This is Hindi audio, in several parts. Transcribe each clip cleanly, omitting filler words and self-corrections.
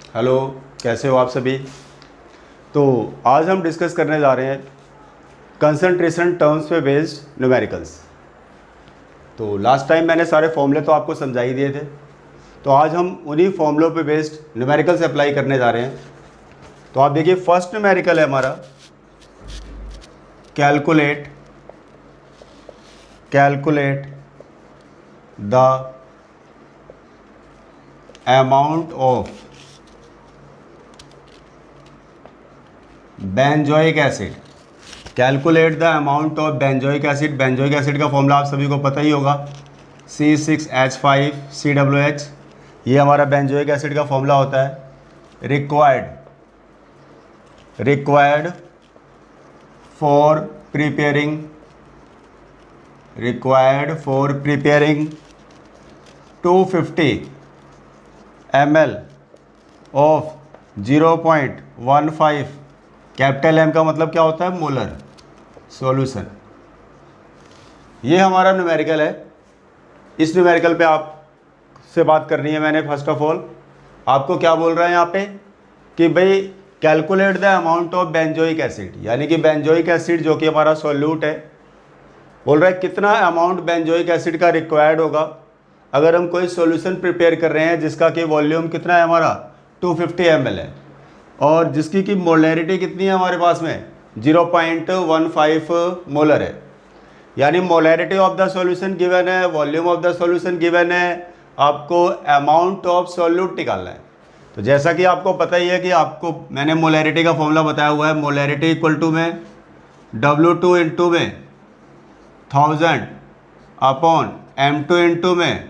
हेलो, कैसे हो आप सभी। तो आज हम डिस्कस करने जा रहे हैं कंसंट्रेशन टर्म्स पे बेस्ड न्यूमेरिकल्स। तो लास्ट टाइम मैंने सारे फॉर्मूले तो आपको समझा ही दिए थे, तो आज हम उन्हीं फॉर्मूलों पे बेस्ड न्यूमेरिकल्स अप्लाई करने जा रहे हैं। तो आप देखिए, फर्स्ट न्यूमेरिकल है हमारा calculate the amount of benzoic acid. Calculate the amount of benzoic acid. Benzoic acid का फॉर्मूला आप सभी को पता ही होगा, C6H5COOH। ये हमारा बेंजोइक एसिड का फॉर्मूला होता है। Required for preparing 250 ml of 0.15 capital M का मतलब क्या होता है, मोलर सॉल्यूशन। ये हमारा न्यूमेरिकल है। इस न्यूमेरिकल पे आप से बात करनी है मैंने। फर्स्ट ऑफ ऑल आपको क्या बोल रहा है यहाँ पे कि भाई calculate the amount of benzoic acid, यानी कि बेंजोइक एसिड जो कि हमारा सॉल्यूट है, बोल रहा है कितना अमाउंट बेंजोइक एसिड का रिक्वायर्ड होगा अगर हम कोई सॉल्यूशन प्रिपेयर कर रहे हैं जिसका कि वॉल्यूम कितना है हमारा 250 ml है, और जिसकी की मोलैरिटी कितनी है हमारे पास में 0.15 मोलर है। यानी molarity of the solution given है, volume of the solution given है, आपको अमाउंट ऑफ सॉल्यूट निकालना है। तो जैसा कि आपको पता ही है कि आपको मैंने मोलैरिटी का फॉर्मूला बताया हुआ है। मोलैरिटी इक्वल टू में W2 इंटू में 1000 अपॉन M2 इंटू में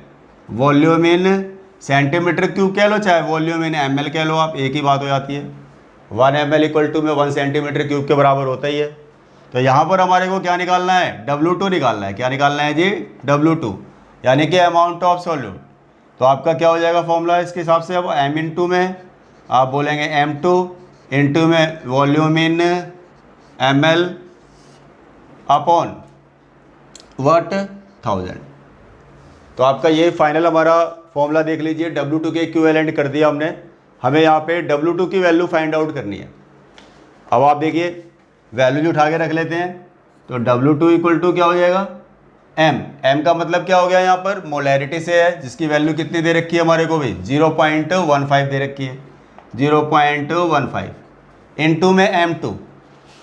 वॉल्यूम इन सेंटीमीटर क्यूब कह लो चाहे वॉल्यूम इन ml कह लो, आप एक ही बात हो जाती है। 1 ml इक्वल टू में 1 सेंटीमीटर क्यूब के बराबर होता ही है। तो यहाँ पर हमारे को क्या निकालना है, W2 निकालना है। क्या निकालना है जी, W2, यानी कि अमाउंट ऑफ सॉल्यूट। तो आपका क्या हो जाएगा फॉर्मूला इसके हिसाब से, अब M इंटू में आप बोलेंगे M2 इंटू में volume in ml upon what 1000। तो आपका ये फाइनल हमारा फॉर्मूला देख लीजिए। W2 के इक्विवेलेंट कर दिया हमने। हमें यहाँ पे W2 की वैल्यू फाइंड आउट करनी है। अब आप देखिए वैल्यू उठा के रख लेते हैं। तो W2 इक्वल टू क्या हो जाएगा, M का मतलब क्या हो गया, यहाँ पर मोलैरिटी से है जिसकी वैल्यू कितनी दे रखी है हमारे को भी 0.15 दे रखी है, 0.15 इंटू में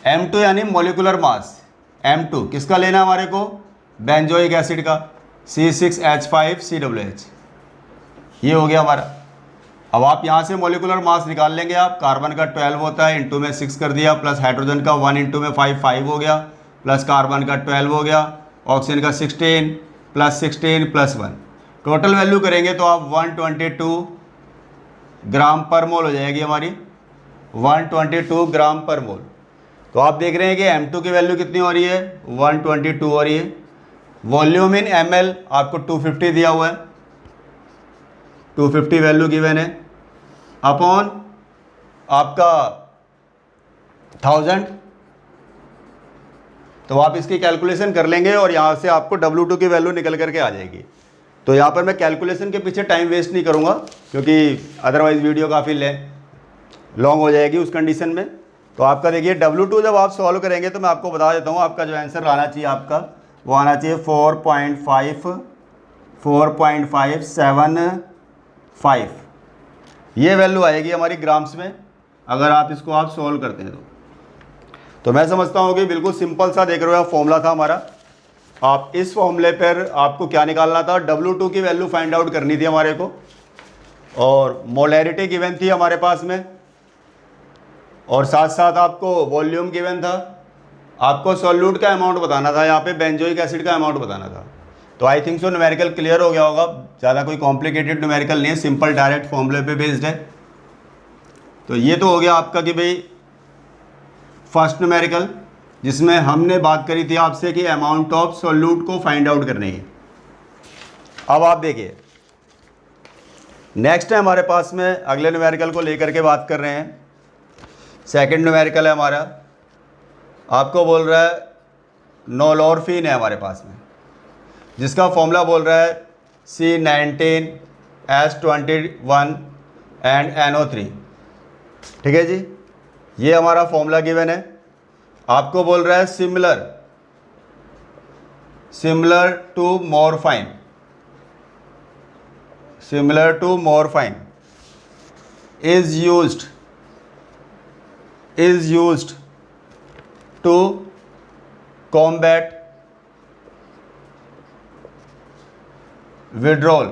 M2 यानी मोलिकुलर मास। M2 किसका लेना है हमारे को, बेंजोइक एसिड का, C6H5COOH। ये हो गया हमारा। अब आप यहाँ से मोलिकुलर मास निकाल लेंगे। आप कार्बन का 12 होता है, इंटू में 6 कर दिया, प्लस हाइड्रोजन का 1 इंटू में 5 हो गया, प्लस कार्बन का 12 हो गया, ऑक्सीजन का 16 प्लस 16 प्लस 1, टोटल वैल्यू करेंगे तो आप 122 ग्राम पर मोल हो जाएगी हमारी, 122 ग्राम पर मोल। तो आप देख रहे हैं कि M2 की वैल्यू कितनी हो रही है, 122 हो रही है। वॉल्यूम इन ml आपको 250 दिया हुआ है, 250 वैल्यू गिवन है, अपॉन आपका 1000। तो आप इसकी कैलकुलेशन कर लेंगे और यहाँ से आपको W2 की वैल्यू निकल करके आ जाएगी। तो यहाँ पर मैं कैलकुलेशन के पीछे टाइम वेस्ट नहीं करूँगा क्योंकि अदरवाइज़ वीडियो काफ़ी लॉन्ग हो जाएगी उस कंडीशन में। तो आपका देखिए W2 जब आप सॉल्व करेंगे तो मैं आपको बता देता हूँ आपका जो आंसर आना चाहिए आपका वो आना चाहिए 4.575। ये वैल्यू आएगी हमारी ग्राम्स में अगर आप इसको आप सॉल्व करते हैं तो मैं समझता हूँ कि बिल्कुल सिंपल सा देख रहे हो फॉर्मूला था हमारा। आप इस फॉर्मूले पर आपको क्या निकालना था, W2 की वैल्यू फाइंड आउट करनी थी हमारे को, और मोलैरिटी गिवन थी हमारे पास में, और साथ साथ आपको वॉल्यूम गिवन था, आपको सॉल्यूट का अमाउंट बताना था, यहाँ पे बेंजोइक एसिड का अमाउंट बताना था। तो I think so numerical clear हो गया होगा। ज़्यादा कोई कॉम्प्लिकेटेड न्यूमेरिकल नहीं है, सिंपल डायरेक्ट फॉर्मूले पे बेस्ड है। तो ये तो हो गया आपका कि भाई फर्स्ट न्यूमेरिकल जिसमें हमने बात करी थी आपसे कि अमाउंट ऑफ सॉल्यूट को फाइंड आउट करने की। अब आप देखिए नेक्स्ट है हमारे पास में, अगले न्यूमेरिकल को लेकर के बात कर रहे हैं। सेकंड न्यूमेरिकल है हमारा, आपको बोल रहा है नोलोरफिन है हमारे पास में, जिसका फॉर्मूला बोल रहा है C19H21 एंड NO3। ठीक है जी, ये हमारा फॉर्मूला गिवन है। आपको बोल रहा है similar to morphine, similar to morphine is used to combat withdrawal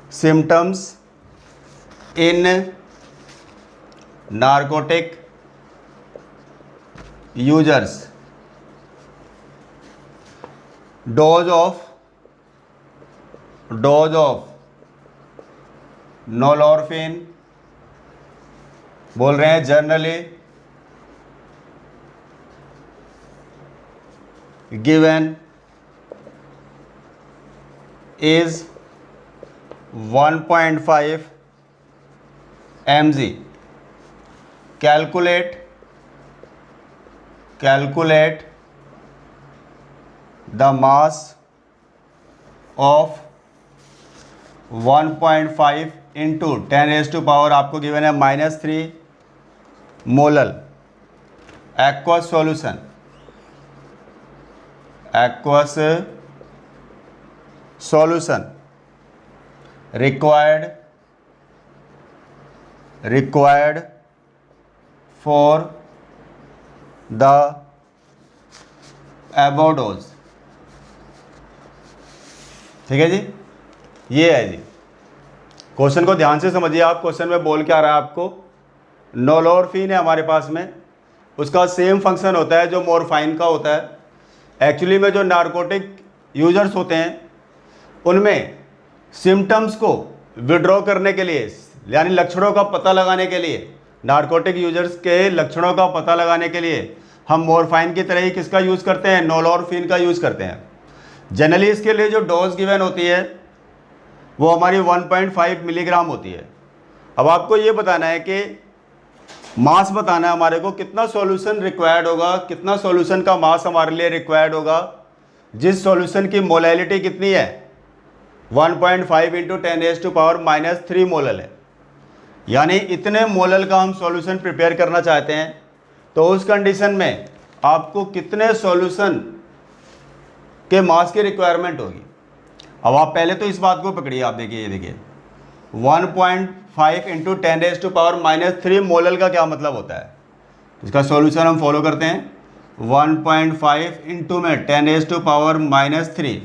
symptoms in narcotic users. Dose of nalorphine बोल रहे हैं generally given is 1.5 mg. Calculate the mass of 1.5 into 10⁻⁻, आपको गिवन है -3 molal aqueous solution required for the above dose. ठीक है जी, ये है जी। क्वेश्चन को ध्यान से समझिए आप। क्वेश्चन में बोल क्या रहा है आपको, नॉलॉर्फिन है हमारे पास में, उसका सेम फंक्शन होता है जो मॉर्फाइन का होता है। एक्चुअली में जो नारकोटिक यूजर्स होते हैं उनमें सिम्टम्स को विड्रॉ करने के लिए, यानी लक्षणों का पता लगाने के लिए, नारकोटिक यूजर्स के लक्षणों का पता लगाने के लिए हम मॉर्फाइन की तरह ही किसका यूज़ करते हैं, नॉलॉर्फिन का यूज़ करते हैं। जनरली इसके लिए जो डोज गिवन होती है वो हमारी 1.5 मिलीग्राम होती है। अब आपको ये बताना है कि मास बताना है हमारे को, कितना सॉल्यूशन रिक्वायर्ड होगा, कितना सॉल्यूशन का मास हमारे लिए रिक्वायर्ड होगा, जिस सॉल्यूशन की मोलैलिटी कितनी है 1.5 इंटू 10⁻³ मोलल है, यानी इतने मोलल का हम सॉल्यूशन प्रिपेयर करना चाहते हैं। तो उस कंडीशन में आपको कितने सॉल्यूशन के मास की रिक्वायरमेंट होगी। अब आप पहले तो इस बात को पकड़िए, आप देखिए, ये देखिए 1.5 इंटू 10⁻³ मोलल का क्या मतलब होता है। इसका सॉल्यूशन हम फॉलो करते हैं। 1.5 इंटू में 10⁻³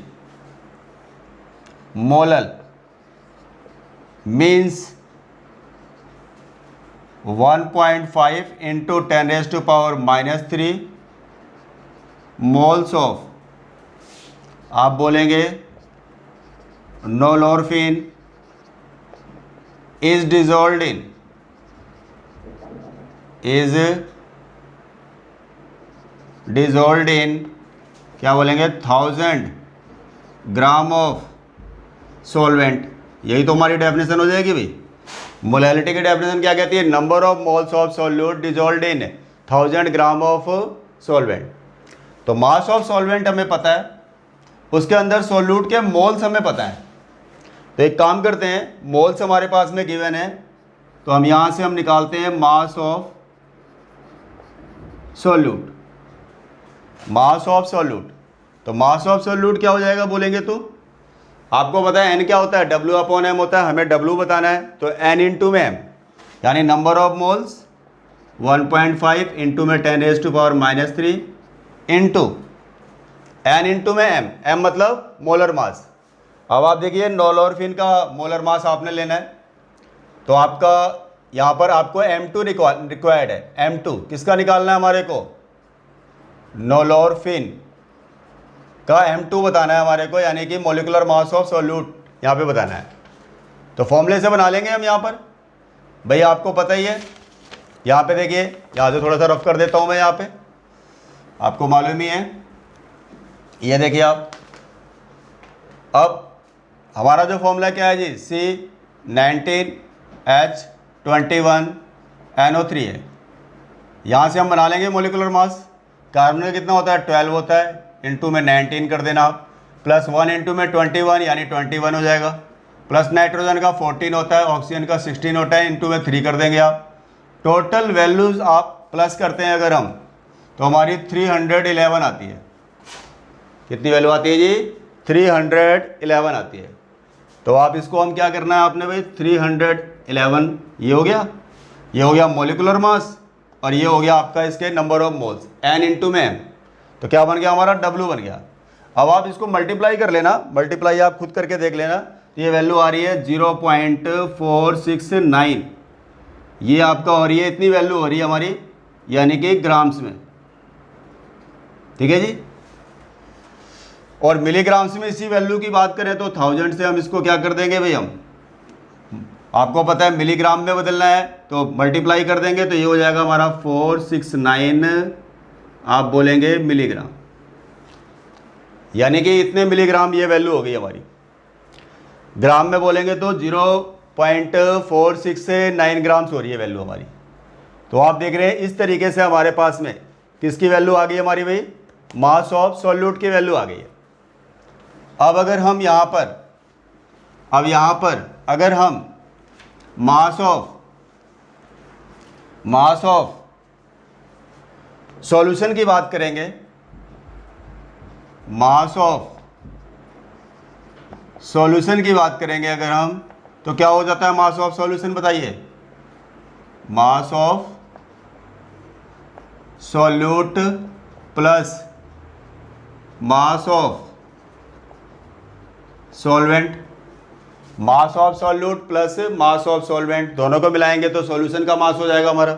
molal means 1.5 into 10⁻³ moles of, आप बोलेंगे नॉलॉर्फिन is dissolved in क्या बोलेंगे 1000 ग्राम ऑफ सॉल्वेंट। यही तो हमारी डेफिनेशन हो जाएगी भाई। मोलैलिटी की डेफिनेशन क्या कहती है, number of moles of solute dissolved in 1000 gram of solvent. तो मास ऑफ सॉल्वेंट हमें पता है, उसके अंदर सॉल्यूट के मोल्स हमें पता है। तो एक काम करते हैं, मोल्स हमारे पास में गिवन है तो हम यहाँ से हम निकालते हैं मास ऑफ सॉल्यूट, तो मास ऑफ सॉल्यूट क्या हो जाएगा बोलेंगे तो आपको पता है n क्या होता है, W/m होता है, हमें W बताना है तो n इंटू में m, यानी नंबर ऑफ मोल्स 1.5 इंटू में 10⁻³ इंटू n इंटू में m, m मतलब मोलर मास। अब आप देखिए नॉलॉर्फिन का मोलर मास आपने लेना है तो आपका यहाँ पर आपको M2 रिक्वायर्ड है। M2 किसका निकालना है हमारे को, नॉलॉर्फिन का M2 बताना है हमारे को, यानी कि मोलिकुलर मास ऑफ सॉल्यूट यहाँ पे बताना है। तो फॉर्मूले से बना लेंगे हम यहाँ पर, भाई आपको पता ही है। यहाँ पे देखिए, यहाँ से थोड़ा सा रफ कर देता हूँ मैं, यहाँ पे आपको मालूम ही है। ये देखिए आप, अब हमारा जो फॉर्मूला क्या है जी, C19H21NO3 है। यहाँ से हम बना लेंगे मोलिकुलर मास। कार्बन का कितना होता है, 12 होता है, इंटू में 19 कर देना आप, +1 इंटू में 21 यानी 21 हो जाएगा, प्लस नाइट्रोजन का 14 होता है, ऑक्सीजन का 16 होता है, इंटू में 3 कर देंगे आप। टोटल वैल्यूज़ आप प्लस करते हैं अगर हम, तो हमारी 311 आती है। कितनी वैल्यू आती है जी? 311 आती है। तो आप इसको हम क्या करना है आपने भाई, 311 ये हो गया मोलिकुलर मास, और ये हो गया आपका इसके number of moles, n into में m। तो क्या बन गया हमारा? W बन गया। अब आप इसको मल्टीप्लाई कर लेना, मल्टीप्लाई आप खुद करके देख लेना। तो ये वैल्यू आ रही है 0.469, ये आपका हो रही है, इतनी वैल्यू हो रही है हमारी, यानी कि ग्राम्स में। ठीक है जी। और मिलीग्राम्स में इसी वैल्यू की बात करें तो 1000 से हम इसको क्या कर देंगे भाई, हम आपको पता है मिलीग्राम में बदलना है, तो मल्टीप्लाई कर देंगे तो ये हो जाएगा हमारा 469, आप बोलेंगे मिलीग्राम, यानी कि इतने मिलीग्राम ये वैल्यू हो गई हमारी। ग्राम में बोलेंगे तो 0.469 ग्राम्स हो रही है वैल्यू हमारी। तो आप देख रहे हैं इस तरीके से हमारे पास में किसकी वैल्यू आ गई हमारी भाई, मास ऑफ सॉल्यूट की वैल्यू आ गई है। अब अगर हम यहाँ पर अगर हम मास ऑफ सॉल्यूशन की बात करेंगे, मास ऑफ सॉल्यूशन की बात करेंगे अगर हम, तो क्या हो जाता है मास ऑफ सॉल्यूशन, बताइए। Mass of solute plus mass of solvent, mass of solute plus mass of solvent, दोनों को मिलाएंगे तो सॉल्यूशन का मास हो जाएगा हमारा।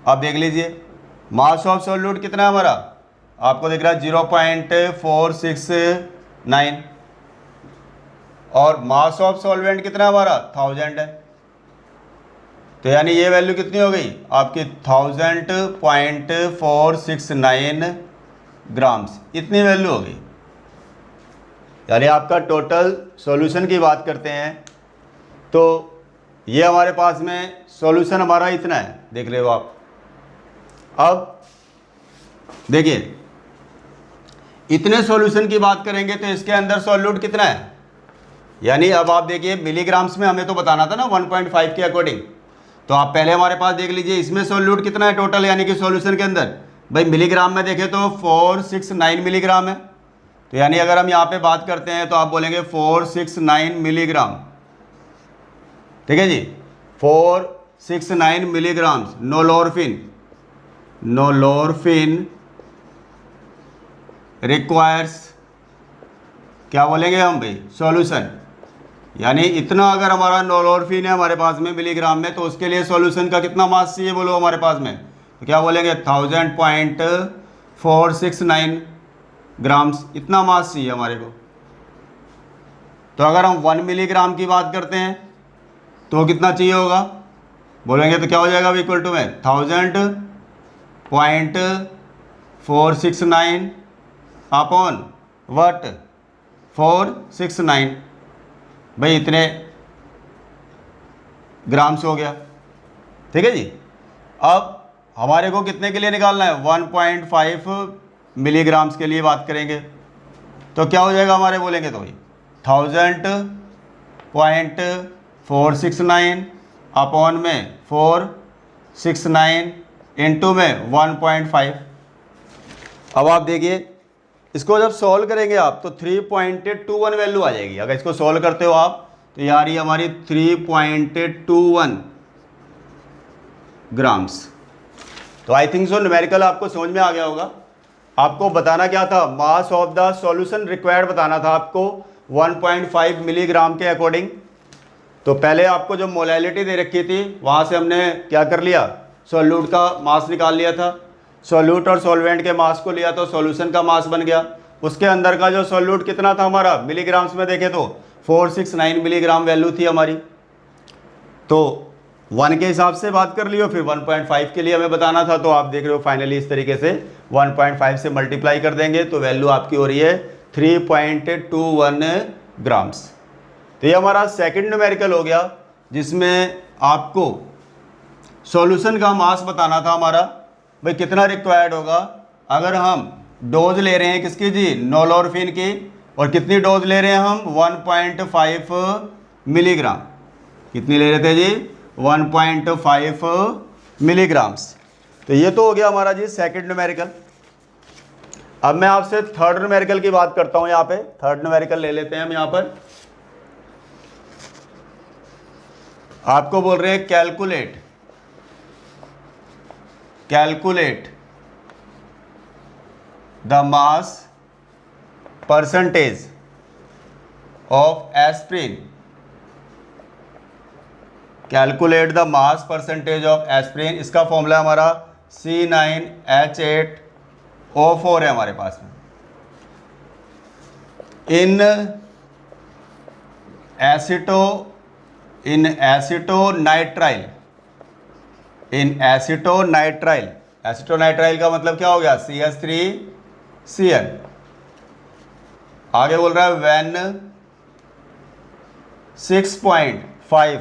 आप देख लीजिए मास ऑफ सॉल्यूट कितना है हमारा, आपको दिख रहा है 0.469, और मास ऑफ सॉल्वेंट कितना है हमारा, 1000 है। तो यानी ये वैल्यू कितनी हो गई आपकी, 1000.469 ग्राम्स, इतनी वैल्यू हो गई। यानी आपका टोटल सॉल्यूशन की बात करते हैं तो ये हमारे पास में सॉल्यूशन हमारा इतना है, देख रहे हो आप। अब देखिए इतने सॉल्यूशन की बात करेंगे तो इसके अंदर सॉल्यूट कितना है, यानी अब आप देखिए मिलीग्राम्स में हमें तो बताना था ना 1.5 के अकॉर्डिंग। तो आप पहले हमारे पास देख लीजिए इसमें सॉल्यूट कितना है टोटल, यानी कि सॉल्यूशन के अंदर भाई मिलीग्राम में देखें तो 469 मिलीग्राम है। तो यानी अगर हम यहाँ पे बात करते हैं तो आप बोलेंगे 469 मिलीग्राम, ठीक है जी, 469 मिलीग्राम्स नोलोरफिन रिक्वायर्स, क्या बोलेंगे हम भाई, सॉल्यूशन। यानी इतना अगर हमारा नोलोरफिन है हमारे पास में मिलीग्राम में, तो उसके लिए सॉल्यूशन का कितना मास चाहिए बोलो हमारे पास में, तो क्या बोलेंगे 1000.469 ग्राम्स, इतना मास चाहिए हमारे को। तो अगर हम 1 मिलीग्राम की बात करते हैं तो कितना चाहिए होगा, बोलेंगे तो क्या हो जाएगा इक्वल टू में 1000.469 अपॉन वट 469, भाई इतने ग्राम्स हो गया। ठीक है जी। अब हमारे को कितने के लिए निकालना है, 1.5 मिलीग्राम्स के लिए बात करेंगे तो क्या हो जाएगा हमारे, बोलेंगे तो भाई 1000.469 अपॉन में 469 इंटू में 1.5। अब आप देखिए इसको जब सॉल्व करेंगे आप तो 3.21 वैल्यू आ जाएगी। अगर इसको सॉल्व करते हो आप तो यार ये हमारी 3.21 ग्राम्स। तो आई थिंक सो न्यूमेरिकल आपको समझ में आ गया होगा। आपको बताना क्या था, mass of the solution required बताना था आपको 1.5 मिलीग्राम के अकॉर्डिंग। तो पहले आपको जो मोलैलिटी दे रखी थी वहाँ से हमने क्या कर लिया, सॉल्यूट का मास निकाल लिया था। सॉल्यूट और सॉल्वेंट के मास को लिया तो सॉल्यूशन का मास बन गया। उसके अंदर का जो सॉल्यूट कितना था हमारा, मिलीग्राम्स में देखें तो 469 मिलीग्राम वैल्यू थी हमारी। तो 1 के हिसाब से बात कर लियो, फिर 1.5 के लिए हमें बताना था। तो आप देख रहे हो फाइनली इस तरीके से 1.5 से मल्टीप्लाई कर देंगे तो वैल्यू आपकी हो रही है 3.21 ग्राम्स। तो ये हमारा सेकंड न्यूमेरिकल हो गया जिसमें आपको सॉल्यूशन का मास बताना था हमारा, भाई कितना रिक्वायर्ड होगा अगर हम डोज ले रहे हैं किसकी जी, नोलोरफिन की, और कितनी डोज ले रहे हैं हम, 1.5 मिलीग्राम। कितनी ले रहे थे जी, 1.5 मिलीग्राम्स। तो ये तो हो गया हमारा जी सेकंड न्यूमेरिकल। अब मैं आपसे थर्ड न्यूमेरिकल की बात करता हूं। यहाँ पे थर्ड न्यूमेरिकल ले लेते हैं हम। यहाँ पर आपको बोल रहे हैं calculate the mass percentage of aspirin, calculate the mass percentage of aspirin. इसका फॉर्मूला हमारा C9H8O4 है हमारे पास में। इन एसिटोनाइट्राइल का मतलब क्या हो गया, CH3CN। आगे बोल रहा है व्हेन 6.5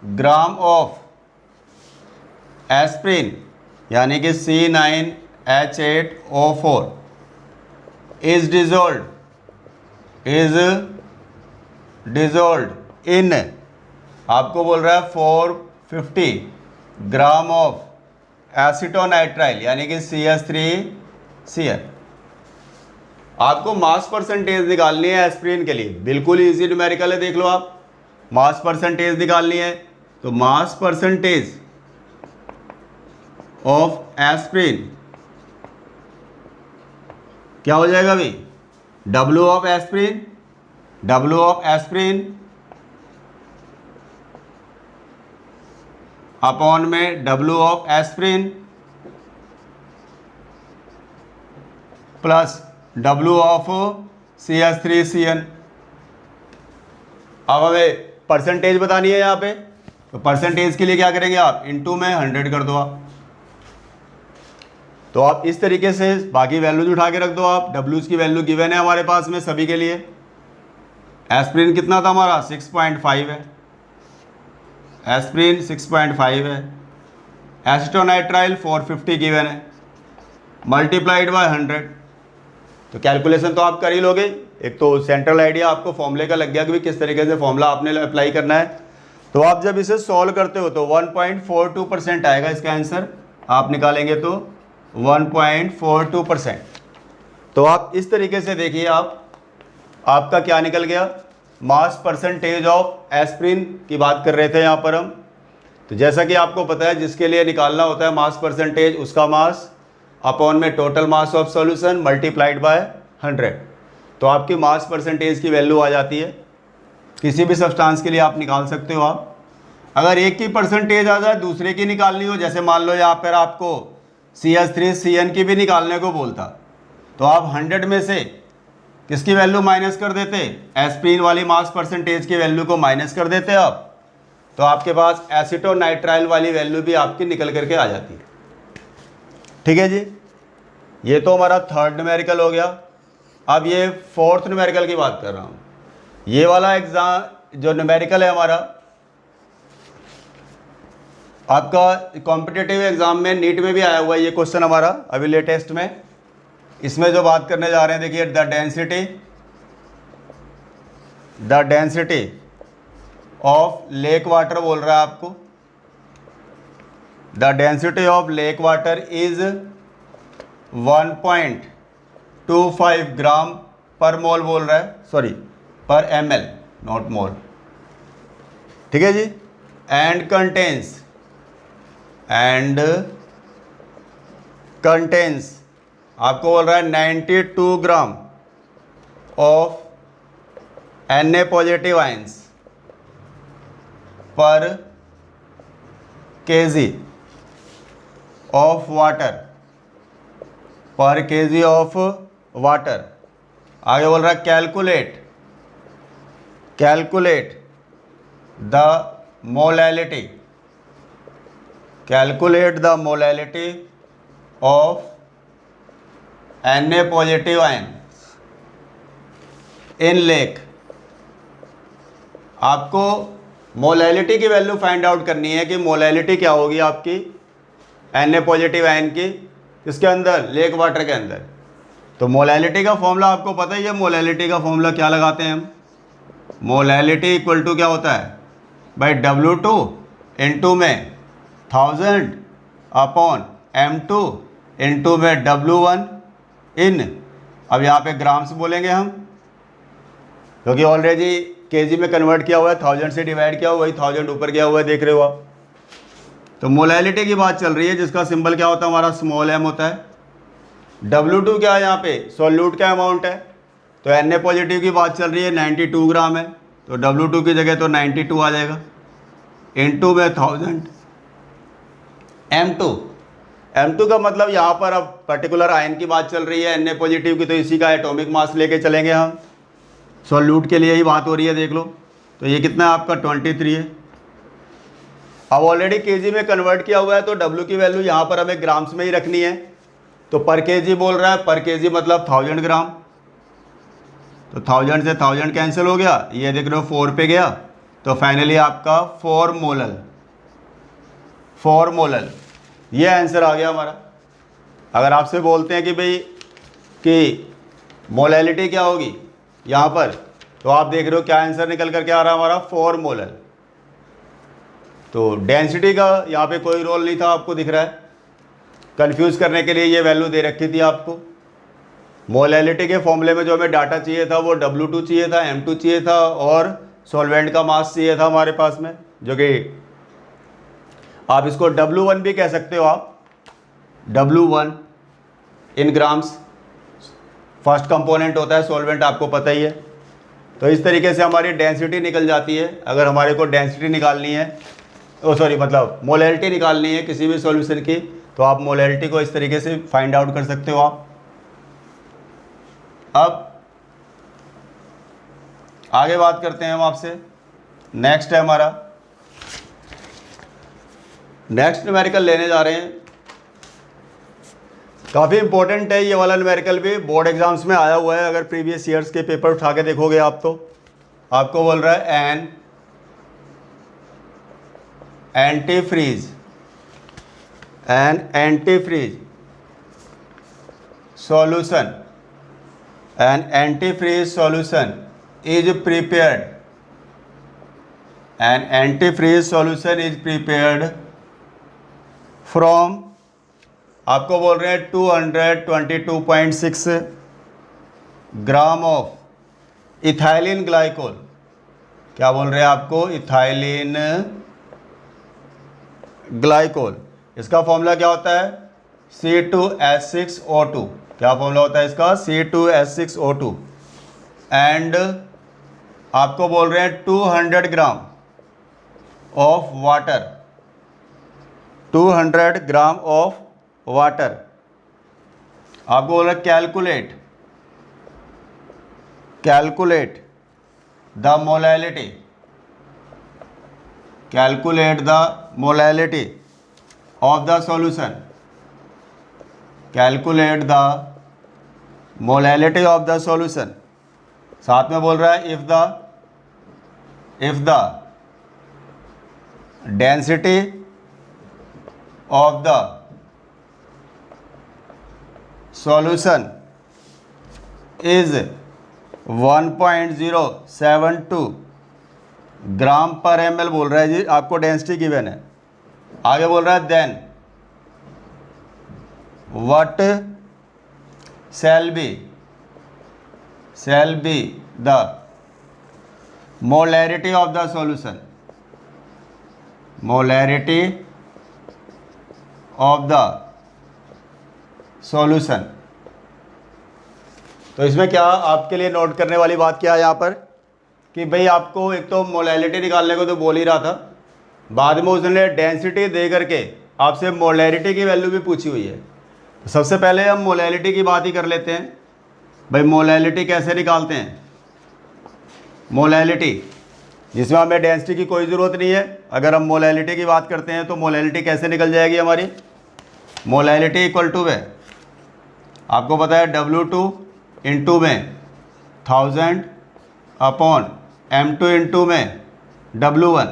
ग्राम ऑफ एस्प्रिन यानी कि C9H8O4 इज डिजोल्ड इन, आपको बोल रहा है 450 ग्राम ऑफ एसिटोनाइट्राइल यानी कि CH3CN। आपको मास परसेंटेज निकालनी है एस्प्रिन के लिए, बिल्कुल इजी न्यूमेरिकल है, देख लो आप। मास परसेंटेज निकालनी है तो मास परसेंटेज ऑफ एस्प्रिन क्या हो जाएगा भाई, W ऑफ एस्प्रिन अपॉन में W of aspirin plus W of CH3CN। अब हमें परसेंटेज बतानी है यहाँ पे, तो परसेंटेज के लिए क्या करेंगे आप, इनटू में 100 कर दो आप। तो आप इस तरीके से बाकी वैल्यूज उठा के रख दो आप। डब्ल्यूज की वैल्यू गिवन है हमारे पास में सभी के लिए। एस्प्रिन कितना था हमारा, 6.5 है, एस्प्रिन 6.5 है। एसिटोनाइट्राइल 450 गिवन है, मल्टीप्लाइड बाय 100। तो कैलकुलेशन तो आप कर ही लोगे। एक तो सेंट्रल आइडिया आपको फॉर्मूले का लग गया कि किस तरीके से फॉर्मूला आपने अप्लाई करना है। तो आप जब इसे सॉल्व करते हो तो 1.42% आएगा इसका आंसर। आप निकालेंगे तो 1.42%। तो आप इस तरीके से देखिए, आपका क्या निकल गया, मास परसेंटेज ऑफ एस्प्रिन की बात कर रहे थे यहाँ पर हम। तो जैसा कि आपको पता है जिसके लिए निकालना होता है मास परसेंटेज, उसका मास अपॉन में total mass of solution multiplied by 100। तो आपकी मास परसेंटेज की वैल्यू आ जाती है। किसी भी सब्सटेंस के लिए आप निकाल सकते हो आप। अगर एक की परसेंटेज आ जाए दूसरे की निकालनी हो, जैसे मान लो यहाँ पर आपको CH3CN की भी निकालने को बोलता, तो आप 100 में से किसकी वैल्यू माइनस कर देते, एस्प्रिन वाली मास परसेंटेज की वैल्यू को माइनस कर देते आप। तो आपके पास एसिटोनाइट्राइल वाली वैल्यू भी आपकी निकल करके आ जाती है। ठीक है जी, ये तो हमारा थर्ड न्यूमेरिकल हो गया। अब ये फोर्थ न्यूमेरिकल की बात कर रहा हूँ। ये वाला एग्जाम जो न्यूमेरिकल है हमारा, आपका कॉम्पिटिटिव एग्जाम में नीट में भी आया हुआ है ये क्वेश्चन हमारा अभी लेटेस्ट में। इसमें जो बात करने जा रहे हैं, देखिए the density of lake water बोल रहा है आपको। The density of lake water is 1.25 ग्राम पर मोल बोल रहा है, सॉरी पर ml, नॉट मोल। ठीक है जी। एंड कंटेन्स आपको बोल रहा है 92 gram of Na positive ions पर kg ऑफ वाटर। आगे बोल रहा है calculate the molality of Na positive ion in lake. आपको मोलैलिटी की वैल्यू फाइंड आउट करनी है कि मोलैलिटी क्या होगी आपकी Na पॉजिटिव आयन की, इसके अंदर लेक वाटर के अंदर। तो मोलैलिटी का फॉर्मूला आपको पता ही है, मोलैलिटी का फॉर्मूला क्या लगाते हैं हम, मोलैलिटी इक्वल टू क्या होता है भाई W2 इंटू में 1000 अपॉन M2 इंटू में W1 इन, अब यहाँ पे ग्राम्स बोलेंगे हम क्योंकि ऑलरेडी केजी में कन्वर्ट किया हुआ है, 1000 से डिवाइड किया हुआ है, 1000 ऊपर गया हुआ है, देख रहे हो आप। तो मोलैलिटी की बात चल रही है जिसका सिंबल क्या होता है हमारा स्मॉल m होता है। W2 क्या है यहाँ पे सॉल्यूट का अमाउंट है, तो Na पॉजिटिव की बात चल रही है 92 ग्राम है, तो W2 की जगह तो 92 आ जाएगा इनटू में 1000 M2 का मतलब यहाँ पर अब पर्टिकुलर आयन की बात चल रही है Na पॉजिटिव की, तो इसी का एटॉमिक मास लेके चलेंगे हम, सॉल्यूट के लिए ही बात हो रही है देख लो। तो ये कितना है आपका 23 है। अब ऑलरेडी केजी में कन्वर्ट किया हुआ है तो W की वैल्यू यहाँ पर हमें ग्राम्स में ही रखनी है, तो पर केजी बोल रहा है, पर केजी मतलब 1000 ग्राम, तो 1000 से 1000 कैंसिल हो गया, ये देख रहे हो 4 पे गया, तो फाइनली आपका 4 मोलल ये आंसर आ गया हमारा। अगर आपसे बोलते हैं कि भाई कि मोलैलिटी क्या होगी यहाँ पर, तो आप देख रहे हो क्या आंसर निकल करके आ रहा है हमारा 4 मोलल। तो डेंसिटी का यहाँ पे कोई रोल नहीं था, आपको दिख रहा है, कंफ्यूज करने के लिए ये वैल्यू दे रखी थी आपको। मोलैलिटी के फॉर्मूले में जो हमें डाटा चाहिए था वो W2 चाहिए था, M2 चाहिए था और सॉल्वेंट का मास चाहिए था हमारे पास में, जो कि आप इसको W1 भी कह सकते हो आप, W1 in grams first component होता है सॉल्वेंट, आपको पता ही है। तो इस तरीके से हमारी डेंसिटी निकल जाती है। अगर हमारे को डेंसिटी निकालनी है, मतलब मोलैलिटी निकालनी है किसी भी सॉल्यूशन की, तो आप मोलैलिटी को इस तरीके से फाइंड आउट कर सकते हो आप। अब आगे बात करते हैं हम आपसे, नेक्स्ट है हमारा, नेक्स्ट न्यूमेरिकल लेने जा रहे हैं। काफ़ी इंपॉर्टेंट है ये वाला न्यूमेरिकल भी, बोर्ड एग्जाम्स में आया हुआ है। अगर प्रीवियस ईयर्स के पेपर उठा के देखोगे आप, तो आपको बोल रहा है an antifreeze solution, an antifreeze solution is prepared, an antifreeze solution is prepared from, आपको बोल रहे हैं 222.6 ग्राम ऑफ इथाइलिन ग्लाइकोल। क्या बोल रहे हैं आपको, इथाइलिन ग्लाइकोल। इसका फॉर्मूला क्या होता है C2H6O2, क्या फॉर्मूला होता है इसका C2H6O2, एंड आपको बोल रहे हैं 200 gram of water, 200 gram of water. आपको बोल रहे हैं calculate the molality, calculate the molality of the solution, calculate the molality of the solution. साथ में बोल रहा है if the density of the solution is 1.072 ग्राम पर ml बोल रहा है जी, आपको डेंसिटी गिवन है। आगे बोल रहा है then what shall be the molarity of the solution, molarity of the solution। तो इसमें क्या आपके लिए नोट करने वाली बात क्या है यहाँ पर कि भाई आपको एक तो मोलैलिटी निकालने को तो बोल ही रहा था, बाद में उसने डेंसिटी दे करके आपसे मोलैरिटी की वैल्यू भी पूछी हुई है। सबसे पहले हम मोलैलिटी की बात ही कर लेते हैं। भाई मोलैलिटी कैसे निकालते हैं, मोलैलिटी जिसमें हमें डेंसिटी की कोई ज़रूरत नहीं है। अगर हम मोलैलिटी की बात करते हैं तो मोलैलिटी कैसे निकल जाएगी हमारी, मोलैलिटी इक्वल टू है, आपको पता है W2 इंटू में 1000 अपॉन M2 इंटू में W1,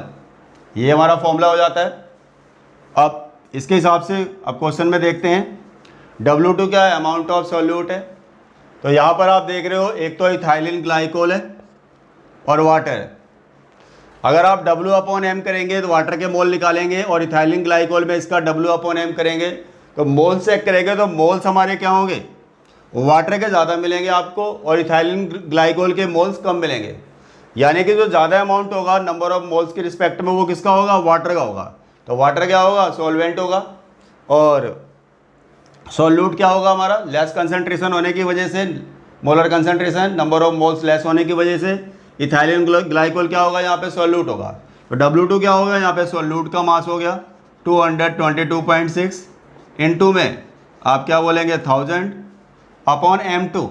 ये हमारा फॉर्मूला हो जाता है। अब इसके हिसाब से अब क्वेश्चन में देखते हैं W2 क्या है, अमाउंट ऑफ सॉल्यूट है, तो यहाँ पर आप देख रहे हो एक तो इथाइलिन ग्लाइकोल है और वाटर है। अगर आप W/M करेंगे तो वाटर के मोल निकालेंगे, और इथाइलिन ग्लाइकोल में इसका W/M करेंगे तो मोल चेक करेंगे तो मोल्स हमारे क्या होंगे, वाटर के ज़्यादा मिलेंगे आपको, और इथाइलिन ग्लाइकोल के मोल्स कम मिलेंगे। यानी कि जो ज़्यादा अमाउंट होगा नंबर ऑफ मोल्स के रिस्पेक्ट में वो किसका होगा, वाटर का होगा। तो वाटर क्या होगा, सॉल्वेंट होगा, और सॉल्यूट क्या होगा हमारा, लेस कंसंट्रेशन होने की वजह से, molar concentration number of moles less होने की वजह से इथाइलिन ग्लाइकोल क्या होगा, यहाँ पे सॉल्यूट होगा। तो W2 क्या होगा, यहाँ पे सॉल्यूट का मास हो गया 222.6 इनटू में आप क्या बोलेंगे 1000 अपॉन M2।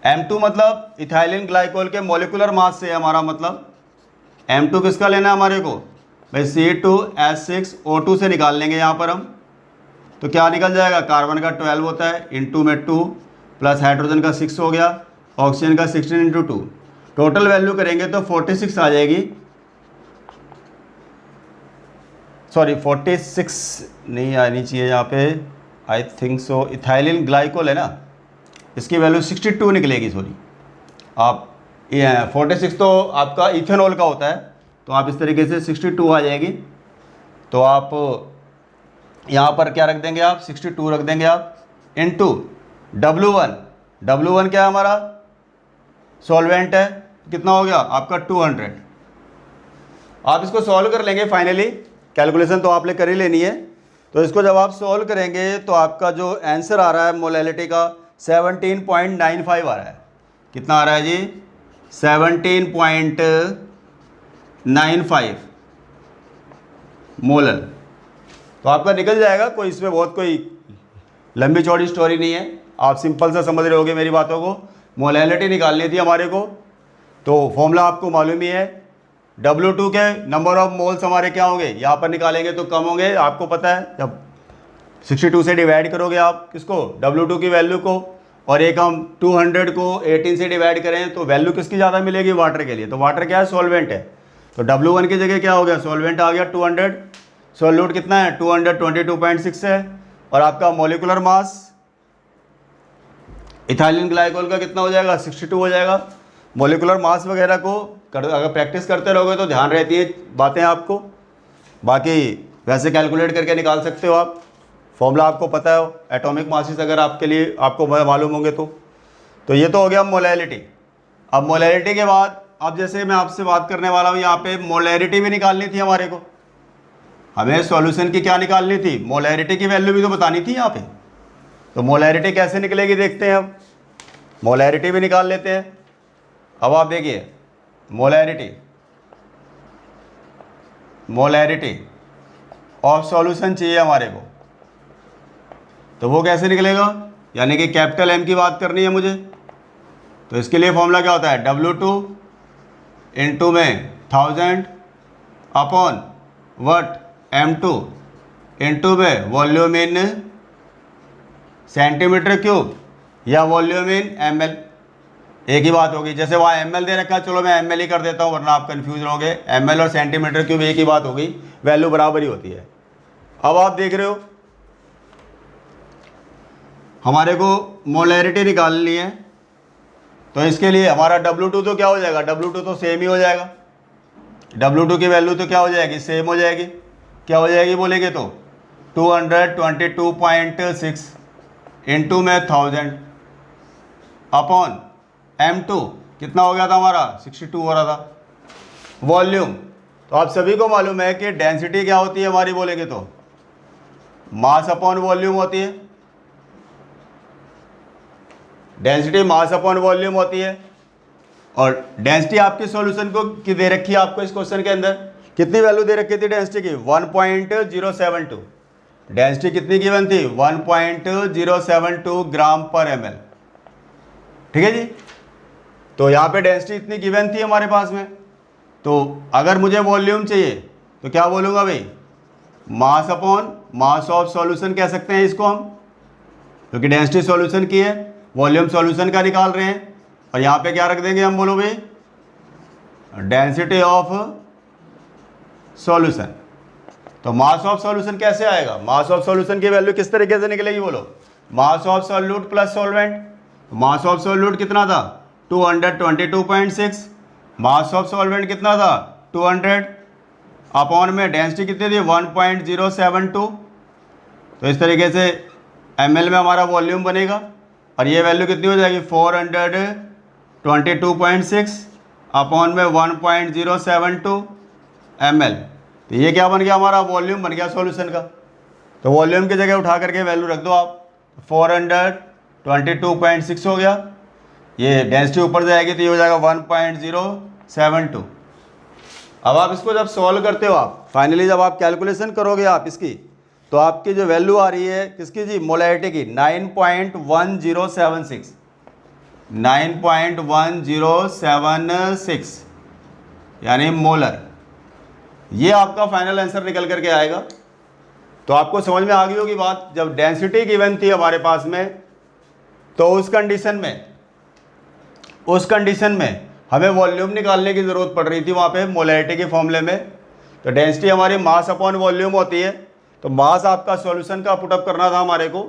M2 मतलब इथाइलिन ग्लाइकोल के मोलिकुलर मास से हमारा मतलब, M2 किसका लेना है हमारे को भाई, C2H6O2 से निकाल लेंगे यहाँ पर हम। तो क्या निकल जाएगा, कार्बन का 12 होता है, इनटू में 2 प्लस हाइड्रोजन का 6 हो गया, ऑक्सीजन का 16 इंटू 2, टोटल वैल्यू करेंगे तो 46 आ जाएगी। सॉरी 46 नहीं आनी चाहिए यहाँ पे, I think so ethylene glycol है ना, इसकी वैल्यू 62 निकलेगी। सॉरी आप 46 तो आपका इथेनॉल का होता है, तो आप इस तरीके से 62 आ जाएगी। तो आप यहाँ पर क्या रख देंगे, आप 62 रख देंगे आप, इनटू W1 क्या है हमारा, सॉल्वेंट है, कितना हो गया आपका 200। आप इसको सॉल्व कर लेंगे फाइनली, कैलकुलेशन तो आपने कर ही लेनी है। तो इसको जब आप सॉल्व करेंगे तो आपका जो आंसर आ रहा है मोलैलिटी का 17.95 आ रहा है। कितना आ रहा है जी, 17.95 मोलर। तो आपका निकल जाएगा, कोई इसमें बहुत कोई लंबी चौड़ी स्टोरी नहीं है, आप सिंपल सा समझ रहे होगे मेरी बातों को। मोलैलिटी निकालनी थी हमारे को, तो फॉर्मूला आपको मालूम ही है, W2 के नंबर ऑफ मोल्स हमारे क्या होंगे, यहाँ पर निकालेंगे तो कम होंगे, आपको पता है। जब 62 से डिवाइड करोगे आप किसको, W2 की वैल्यू को, और एक हम 200 को 18 से डिवाइड करें तो वैल्यू किसकी ज़्यादा मिलेगी, वाटर के लिए। तो वाटर क्या है, सॉल्वेंट है, तो W1 की जगह क्या हो गया, सॉल्वेंट आ गया 200, सॉल्यूट कितना है 222.6 है, और आपका मोलिकुलर मास इथाइलिन ग्लाइकोल का कितना हो जाएगा, 62 हो जाएगा। मोलिकुलर मास वगैरह को अगर प्रैक्टिस करते रहोगे तो ध्यान रहती है बातें आपको, बाकी वैसे कैलकुलेट करके निकाल सकते हो आप, फॉर्मूला आपको पता हो, एटॉमिक मासेस अगर आपके लिए आपको मालूम होंगे तो ये तो हो गया मोलैलिटी। अब मोलैलिटी के बाद अब जैसे मैं आपसे बात करने वाला हूँ, यहाँ पे मोलैरिटी भी निकालनी थी हमारे को, हमें सॉल्यूशन की क्या निकालनी थी, मोलैरिटी की वैल्यू भी तो बतानी थी यहाँ पे। तो मोलैरिटी कैसे निकलेगी देखते हैं, अब मोलैरिटी भी निकाल लेते हैं। अब आप देखिए मोलैरिटी ऑफ सॉल्यूशन चाहिए हमारे को, तो वो कैसे निकलेगा, यानी कि कैपिटल M की बात करनी है मुझे। तो इसके लिए फॉर्मूला क्या होता है, W2 इंटू में 1000 अपॉन वट M2 इंटू में वॉल्यूम इन सेंटीमीटर क्यूब या वॉल्यूम इन ml, एक ही बात होगी। जैसे वहाँ ml दे रखा है, चलो मैं ml ही कर देता हूँ वरना आप कंफ्यूज रहोगे, ml और सेंटीमीटर क्यूब एक ही बात होगी, वैल्यू बराबर ही होती है। अब आप देख रहे हो हमारे को मोलैरिटी निकालनी है, तो इसके लिए हमारा W2 तो क्या हो जाएगा, W2 तो सेम ही हो जाएगा, W2 की वैल्यू तो क्या हो जाएगी, सेम हो जाएगी। क्या हो जाएगी बोलेंगे तो 222.6 इंटू में 1000 अपॉन M2 कितना हो गया था हमारा, 62 हो रहा था। वॉल्यूम तो आप सभी को मालूम है कि डेंसिटी क्या होती है हमारी बोलेंगे तो मास अपॉन वॉल्यूम होती है, डेंसिटी मास अपॉन वॉल्यूम होती है। और डेंसिटी आपकी सॉल्यूशन को की दे रखी है आपको इस क्वेश्चन के अंदर, कितनी वैल्यू दे रखी थी डेंसिटी की, 1.072। डेंसिटी कितनी गिवन थी, 1.072 ग्राम पर ml, ठीक है जी। तो यहाँ पे डेंसिटी इतनी गिवन थी हमारे पास में, तो अगर मुझे वॉल्यूम चाहिए तो क्या बोलूँगा भाई, mass upon mass of solution कह सकते हैं इसको हम, क्योंकि डेंसिटी सॉल्यूशन की है, वॉल्यूम सॉल्यूशन का निकाल रहे हैं। और यहाँ पे क्या रख देंगे हम, बोलो भाई डेंसिटी ऑफ सॉल्यूशन। तो मास ऑफ सॉल्यूशन कैसे आएगा, मास ऑफ सॉल्यूशन की वैल्यू किस तरीके से निकलेगी बोलो, mass of solute plus solvent. Mass of solute कितना था 222.6, मास ऑफ सॉल्वेंट कितना था 200, अपॉन में डेंसिटी कितनी थी 1.072। तो इस तरीके से ml में हमारा वॉल्यूम बनेगा और ये वैल्यू कितनी हो जाएगी 422.6 अपॉन में 1.072 ml। तो ये क्या बन गया, हमारा वॉल्यूम बन गया सॉल्यूशन का। तो वॉल्यूम की जगह उठा करके वैल्यू रख दो आप, 422.6 हो गया, ये डेंसिटी ऊपर जाएगी तो ये हो जाएगा 1.072। अब आप इसको जब सॉल्व करते हो, आप फाइनली जब आप कैलकुलेशन करोगे आप इसकी, तो आपकी जो वैल्यू आ रही है किसकी जी, मोलैरिटी की 9.1076, 9.1076 यानी मोलर। ये आपका फाइनल आंसर निकल करके आएगा। तो आपको समझ में आ गई होगी बात। जब डेंसिटी गिवन थी हमारे पास में, तो उस कंडीशन में हमें वॉल्यूम निकालने की ज़रूरत पड़ रही थी वहाँ पे मोलैरिटी के फॉर्मूले में। तो डेंसिटी हमारी मास अपॉन वॉल्यूम होती है, तो मास आपका सॉल्यूशन का पुटअप करना था हमारे को।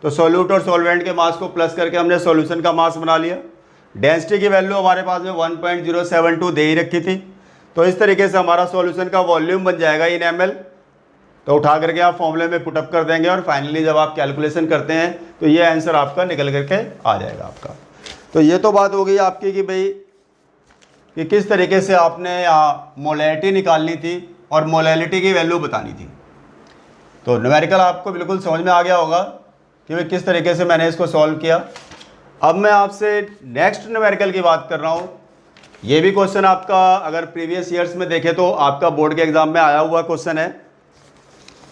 तो सॉल्यूट और सॉल्वेंट के मास को प्लस करके हमने सॉल्यूशन का मास बना लिया। डेंसिटी की वैल्यू हमारे पास में 1.072 दे ही रखी थी। तो इस तरीके से हमारा सॉल्यूशन का वॉल्यूम बन जाएगा इन ml। तो उठा करके आप फॉर्मूले में पुटअप कर देंगे और फाइनली जब आप कैलकुलेशन करते हैं तो ये आंसर आपका निकल करके आ जाएगा आपका। तो ये तो बात हो गई आपकी कि भाई कि किस तरीके से आपने मोलैरिटी निकालनी थी और मोलैलिटी की वैल्यू बतानी थी। तो न्यूमेरिकल आपको बिल्कुल समझ में आ गया होगा कि भाई किस तरीके से मैंने इसको सॉल्व किया। अब मैं आपसे नेक्स्ट न्यूमेरिकल की बात कर रहा हूँ। ये भी क्वेश्चन आपका अगर प्रीवियस ईयर्स में देखें तो आपका बोर्ड के एग्जाम में आया हुआ क्वेश्चन है।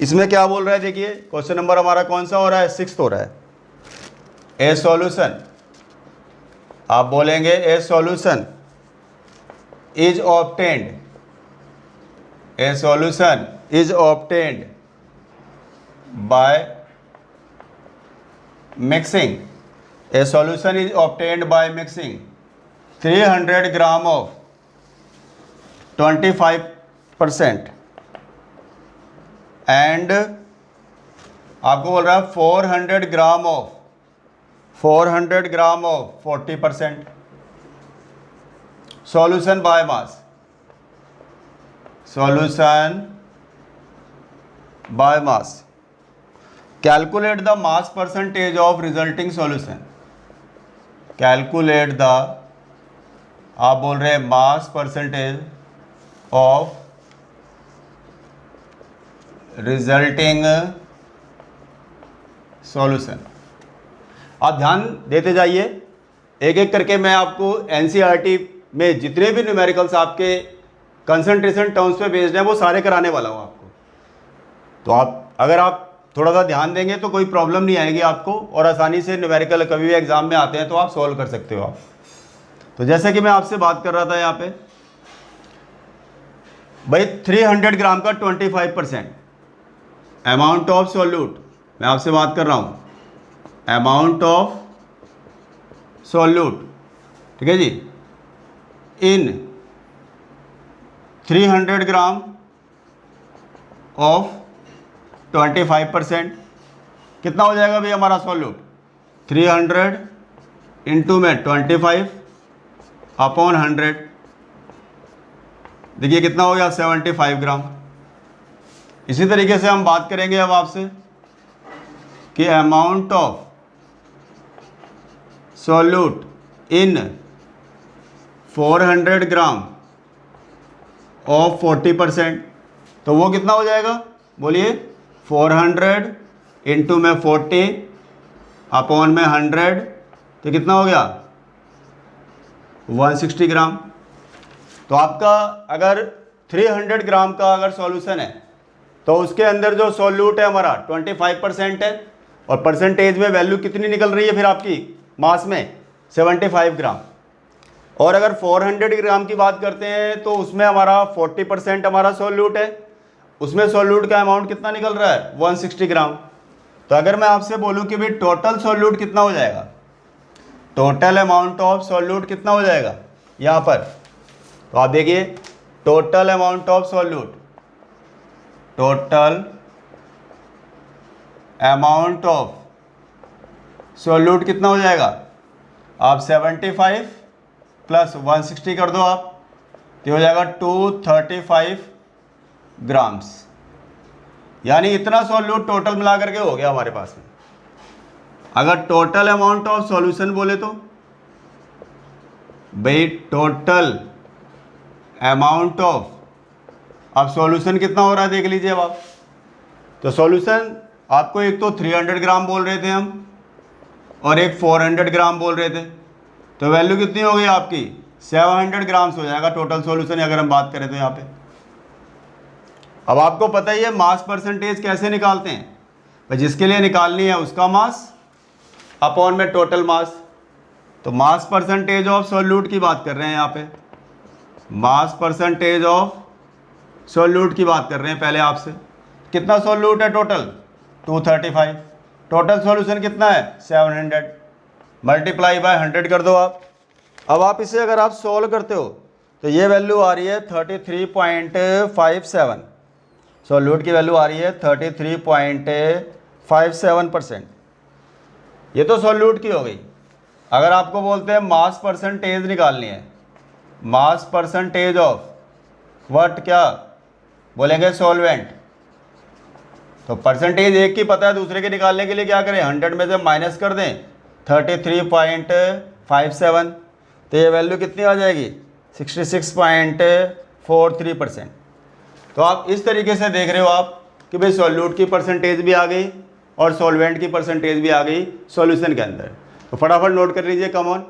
इसमें क्या बोल रहा है, देखिए क्वेश्चन नंबर हमारा कौन सा हो रहा है, 6 हो रहा है। ए सॉल्यूशन, आप बोलेंगे ए solution is obtained, A solution is obtained by mixing, A solution is obtained by mixing 300 gram of 25% and आपको बोल रहा है 400 gram of 40%। Solution by mass, solution by mass, calculate the mass percentage of resulting solution, calculate the, आप बोल रहे हैं mass percentage of resulting solution. आप ध्यान देते जाइए, एक एक करके मैं आपको एनसीईआरटी में जितने भी न्यूमेरिकल्स आपके कंसंट्रेशन टर्म्स पे बेस्ड हैं वो सारे कराने वाला हूँ आपको। तो आप अगर आप थोड़ा सा ध्यान देंगे तो कोई प्रॉब्लम नहीं आएगी आपको, और आसानी से न्यूमेरिकल कभी भी एग्जाम में आते हैं तो आप सॉल्व कर सकते हो आप। तो जैसे कि मैं आपसे बात कर रहा था यहाँ पे भाई 300 ग्राम का 25% अमाउंट ऑफ सॉल्यूट, मैं आपसे बात कर रहा हूँ अमाउंट ऑफ सॉल्यूट, ठीक है जी, इन 300 ग्राम ऑफ 25%। कितना हो जाएगा भाई हमारा सॉल्यूट, 300 इंटू में 25 अपॉन 100, देखिए कितना हो गया 75 ग्राम। इसी तरीके से हम बात करेंगे अब आपसे कि amount of solute in 400 gram of 40%, तो वो कितना हो जाएगा बोलिए, 400 इंटू में 40 अपॉन में 100, तो कितना हो गया 160 ग्राम। तो आपका अगर 300 ग्राम का अगर सॉल्यूशन है तो उसके अंदर जो सॉल्यूट है हमारा 25% है, और परसेंटेज में वैल्यू कितनी निकल रही है फिर आपकी मास में 75 ग्राम। और अगर 400 ग्राम की बात करते हैं तो उसमें हमारा 40% हमारा सॉल्यूट है, उसमें सॉल्यूट का अमाउंट कितना निकल रहा है 160 ग्राम। तो अगर मैं आपसे बोलूं कि भाई टोटल सॉल्यूट कितना हो जाएगा, टोटल अमाउंट ऑफ सॉल्यूट कितना हो जाएगा यहाँ पर, तो आप देखिए total amount of solute, total amount of solute कितना हो जाएगा आप 75 प्लस 160 कर दो आप, तो हो जाएगा 235 ग्राम्स। यानी इतना सॉल्यूट टोटल मिला करके हो गया हमारे पास में। अगर टोटल अमाउंट ऑफ सॉल्यूशन बोले तो भाई टोटल अमाउंट ऑफ, अब सॉल्यूशन कितना हो रहा है देख लीजिए अब आप। तो सॉल्यूशन आपको एक तो 300 ग्राम बोल रहे थे हम और एक 400 ग्राम बोल रहे थे, तो वैल्यू कितनी हो गई आपकी 700 ग्राम्स हो जाएगा टोटल सॉल्यूशन अगर हम बात करें तो यहाँ पे। अब आपको पता ही है मास परसेंटेज कैसे निकालते हैं भाई, जिसके लिए निकालनी है उसका मास अपॉन में टोटल मास। तो मास परसेंटेज ऑफ सॉल्यूट की बात कर रहे हैं यहाँ पे, मास परसेंटेज ऑफ सॉल्यूट की बात कर रहे हैं पहले आपसे। कितना सॉल्यूट है टोटल 235, टोटल सॉल्यूशन कितना है 700, मल्टीप्लाई बाय 100 कर दो आप। अब आप इसे अगर आप सॉल्व करते हो तो ये वैल्यू आ रही है 33.57, सॉल्यूट की वैल्यू आ रही है 33.57%। ये तो सॉल्यूट की हो गई। अगर आपको बोलते हैं मास परसेंटेज निकालनी है, मास परसेंटेज ऑफ व्हाट, क्या बोलेंगे सॉल्वेंट। तो परसेंटेज एक की पता है, दूसरे के निकालने के लिए क्या करें 100 में से माइनस कर दें 33.57, तो ये वैल्यू कितनी आ जाएगी 66.43%। तो आप इस तरीके से देख रहे हो आप कि भाई सॉल्यूट की परसेंटेज भी आ गई और सॉल्वेंट की परसेंटेज भी आ गई सॉल्यूशन के अंदर। तो फटाफट नोट कर लीजिए, कम ऑन।